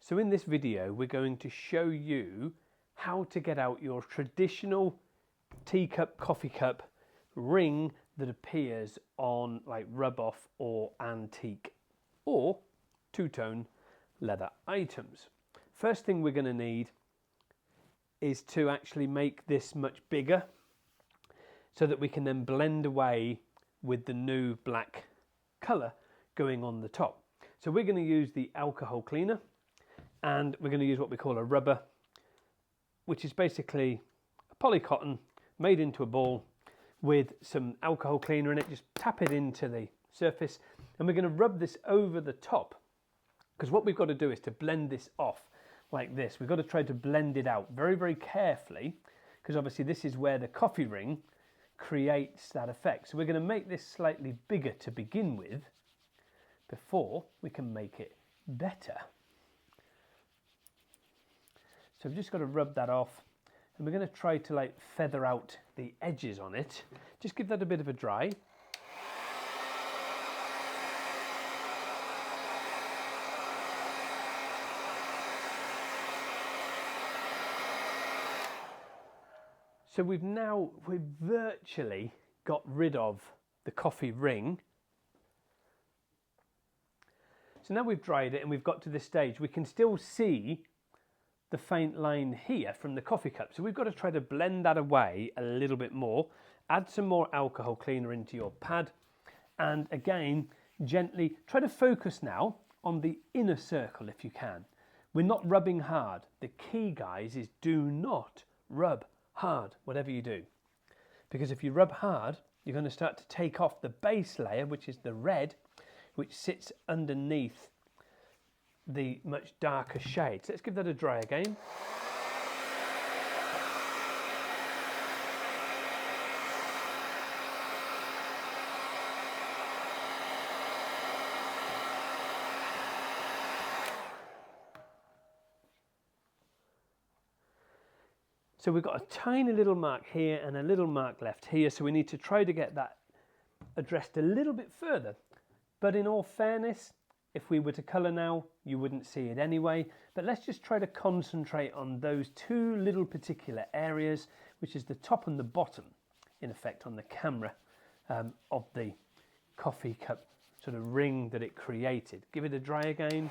So in this video we're going to show you how to get out your traditional teacup, coffee cup ring that appears on like rub-off or antique or two-tone leather items. First thing we're going to need is to actually make this much bigger so that we can then blend away with the new black colour going on the top. So we're going to use the alcohol cleaner, and we're going to use what we call a rubber, which is basically a polycotton made into a ball with some alcohol cleaner in it. Just tap it into the surface and we're going to rub this over the top, because what we've got to do is to blend this off like this. We've got to try to blend it out very, very carefully, because obviously this is where the coffee ring creates that effect. So we're going to make this slightly bigger to begin with before we can make it better. So we've just got to rub that off, and we're going to try to like feather out the edges on it. Just give that a bit of a dry. So we've virtually got rid of the coffee ring. So now we've dried it and we've got to this stage, we can still see the faint line here from the coffee cup. So we've got to try to blend that away a little bit more. Add some more alcohol cleaner into your pad, and again gently try to focus now on the inner circle if you can. We're not rubbing hard. The key, guys, is do not rub hard whatever you do, because if you rub hard you're going to start to take off the base layer, which is the red, which sits underneath the much darker shade. So let's give that a dry again. So we've got a tiny little mark here and a little mark left here, so we need to try to get that addressed a little bit further. But in all fairness, if we were to colour now, you wouldn't see it anyway. But let's just try to concentrate on those two little particular areas, which is the top and the bottom, in effect, on the camera of the coffee cup sort of ring that it created. Give it a dry again.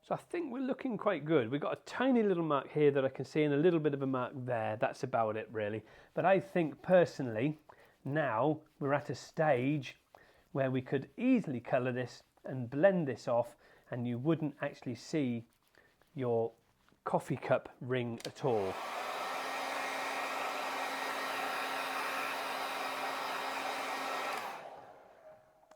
So I think we're looking quite good. We've got a tiny little mark here that I can see and a little bit of a mark there. That's about it really. But I think personally now we're at a stage where we could easily colour this and blend this off, and you wouldn't actually see your coffee cup ring at all.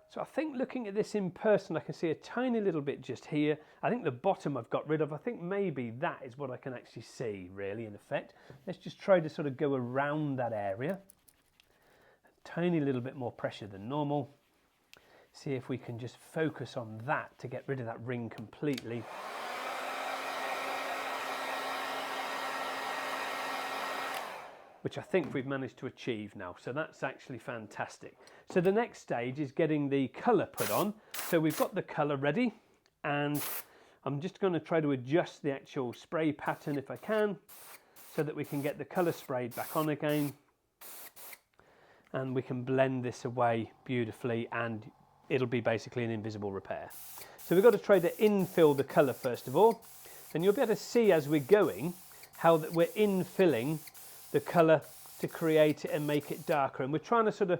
So I think looking at this in person, I can see a tiny little bit just here. I think the bottom I've got rid of. I think maybe that is what I can actually see really in effect. Let's just try to sort of go around that area. A tiny little bit more pressure than normal. See if we can just focus on that to get rid of that ring completely. Which I think we've managed to achieve now. So that's actually fantastic. So the next stage is getting the colour put on. So we've got the colour ready, and I'm just going to try to adjust the actual spray pattern if I can, so that we can get the colour sprayed back on again. And we can blend this away beautifully, and it'll be basically an invisible repair. So we've got to try to infill the colour first of all. And you'll be able to see as we're going how that we're infilling the colour to create it and make it darker, and we're trying to sort of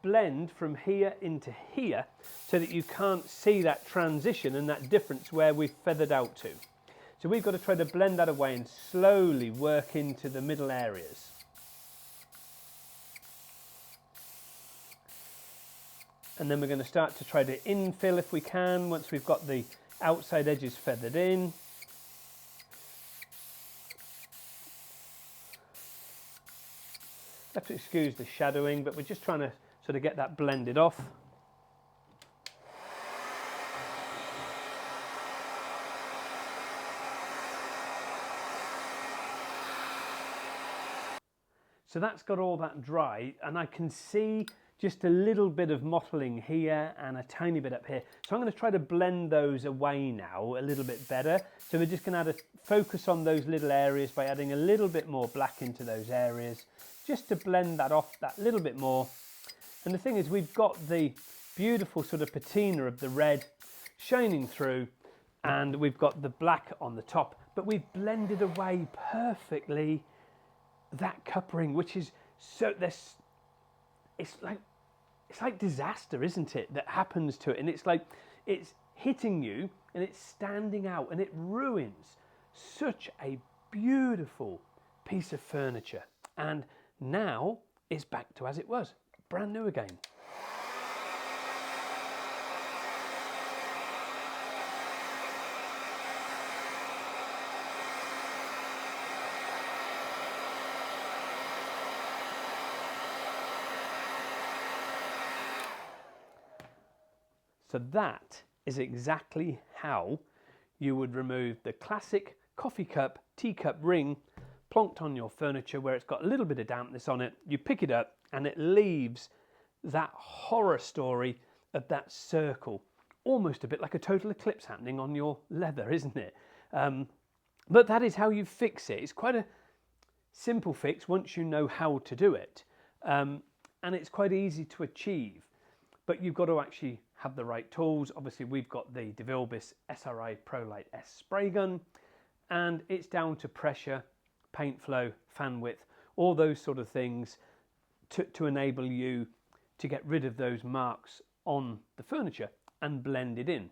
blend from here into here so that you can't see that transition and that difference where we've feathered out to. So we've got to try to blend that away and slowly work into the middle areas. And then we're going to start to try to infill if we can once we've got the outside edges feathered in. Have to excuse the shadowing, but we're just trying to sort of get that blended off. So that's got all that dry, and I can see just a little bit of mottling here and a tiny bit up here. So I'm going to try to blend those away now a little bit better. So we're just going to add a focus on those little areas by adding a little bit more black into those areas, just to blend that off that little bit more. And the thing is, we've got the beautiful sort of patina of the red shining through, and we've got the black on the top, but we've blended away perfectly that cup ring, which is so, this, it's like disaster, isn't it, that happens to it, and it's like it's hitting you and it's standing out, and it ruins such a beautiful piece of furniture. And now it's back to as it was, brand new again. So that is exactly how you would remove the classic coffee cup, teacup ring plonked on your furniture where it's got a little bit of dampness on it. You pick it up and it leaves that horror story of that circle, almost a bit like a total eclipse happening on your leather, isn't it? But that is how you fix it. It's quite a simple fix once you know how to do it. And it's quite easy to achieve, but you've got to actually have the right tools. Obviously, we've got the DeVilbiss SRI ProLite S spray gun, and it's down to pressure, paint flow, fan width, all those sort of things to enable you to get rid of those marks on the furniture and blend it in.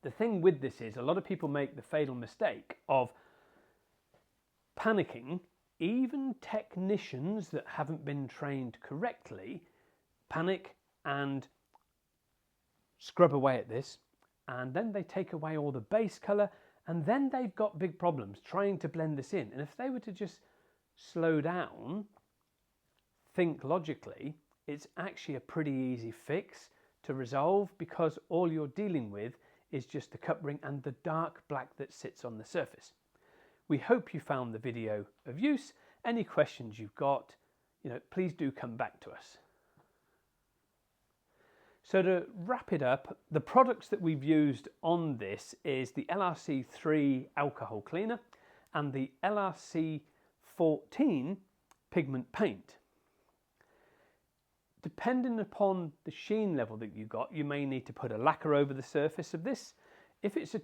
The thing with this is a lot of people make the fatal mistake of panicking. Even technicians that haven't been trained correctly panic and scrub away at this, and then they take away all the base colour, and then they've got big problems trying to blend this in. And if they were to just slow down, think logically, it's actually a pretty easy fix to resolve, because all you're dealing with is just the cup ring and the dark black that sits on the surface. We hope you found the video of use. Any questions you've got, please do come back to us. So to wrap it up, the products that we've used on this is the LRC3 alcohol cleaner and the LRC14 pigment paint. Depending upon the sheen level that you got, you may need to put a lacquer over the surface of this. If it's a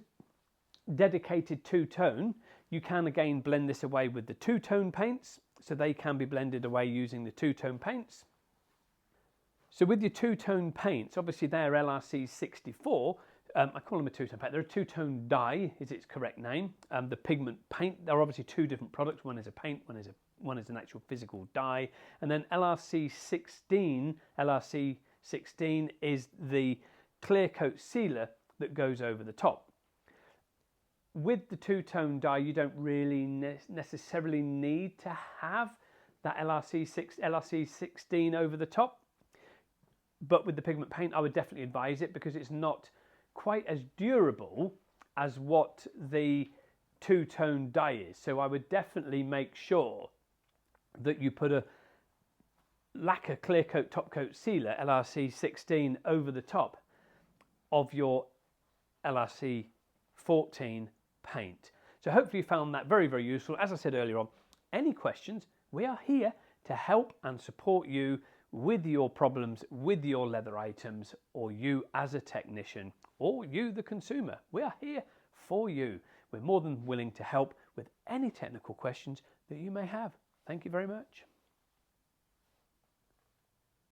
dedicated two-tone, you can again blend this away with the two-tone paints, so they can be blended away using the two-tone paints. So with your two-tone paints, obviously they're LRC64. I call them a two-tone paint. They're a two-tone dye, is its correct name. The pigment paint, they're obviously two different products. One is a paint, one is an actual physical dye. And then LRC16 is the clear coat sealer that goes over the top. With the two-tone dye, you don't really necessarily need to have that LRC16 over the top. But with the pigment paint, I would definitely advise it, because it's not quite as durable as what the two-tone dye is. So I would definitely make sure that you put a lacquer clear coat top coat sealer LRC16 over the top of your LRC14 paint. So hopefully you found that very, very useful. As I said earlier on, any questions, we are here to help and support you with your problems, with your leather items, or you as a technician, or you the consumer. We are here for you. We're more than willing to help with any technical questions that you may have. Thank you very much.